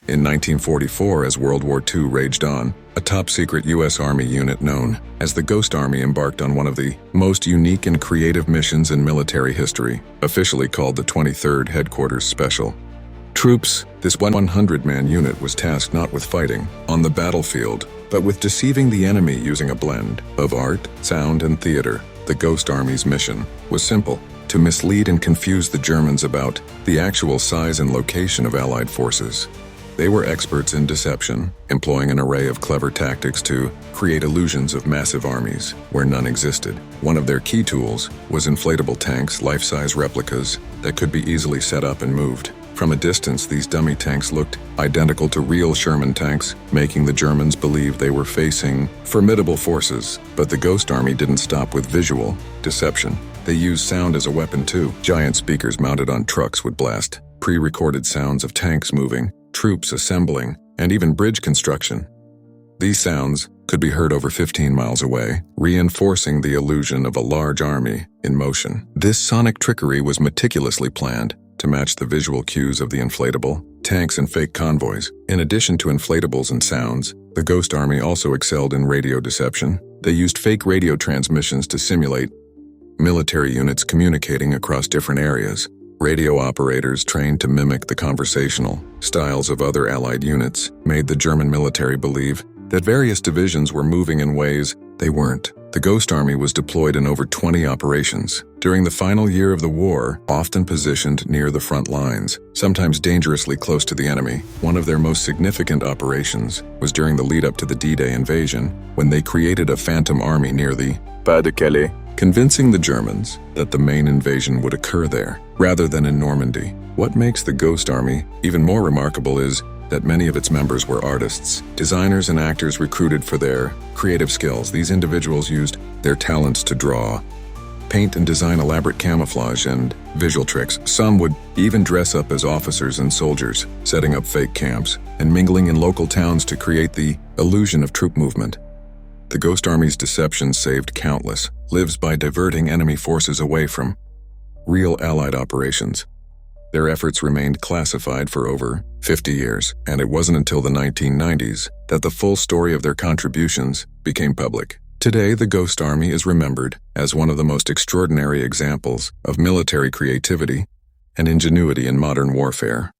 In 1944, as World War II raged on, a top-secret U.S. Army unit known as the Ghost Army embarked on one of the most unique and creative missions in military history, officially called the 23rd Headquarters Special. Troops, this 100-man unit was tasked not with fighting on the battlefield, but with deceiving the enemy using a blend of art, sound, and theater. The Ghost Army's mission was simple: to mislead and confuse the Germans about the actual size and location of Allied forces. They were experts in deception, employing an array of clever tactics to create illusions of massive armies where none existed. One of their key tools was inflatable tanks, life-size replicas that could be easily set up and moved. From a distance, these dummy tanks looked identical to real Sherman tanks, making the Germans believe they were facing formidable forces. But the Ghost Army didn't stop with visual deception. They used sound as a weapon too. Giant speakers mounted on trucks would blast pre-recorded sounds of tanks moving, troops assembling, and even bridge construction. These sounds could be heard over 15 miles away, reinforcing the illusion of a large army in motion. This sonic trickery was meticulously planned to match the visual cues of the inflatable, tanks, and fake convoys. In addition to inflatables and sounds, the Ghost Army also excelled in radio deception. They used fake radio transmissions to simulate military units communicating across different areas. Radio operators trained to mimic the conversational styles of other Allied units made the German military believe that various divisions were moving in ways they weren't. The Ghost Army was deployed in over 20 operations during the final year of the war, often positioned near the front lines, sometimes dangerously close to the enemy. One of their most significant operations was during the lead-up to the D-Day invasion, when they created a phantom army near the Pas de Calais, convincing the Germans that the main invasion would occur there, rather than in Normandy. What makes the Ghost Army even more remarkable is that many of its members were artists, designers, and actors recruited for their creative skills. These individuals used their talents to draw, paint, and design elaborate camouflage and visual tricks. Some would even dress up as officers and soldiers, setting up fake camps and mingling in local towns to create the illusion of troop movement. The Ghost Army's deception saved countless lives by diverting enemy forces away from real Allied operations. Their efforts remained classified for over 50 years, and it wasn't until the 1990s that the full story of their contributions became public. Today, the Ghost Army is remembered as one of the most extraordinary examples of military creativity and ingenuity in modern warfare.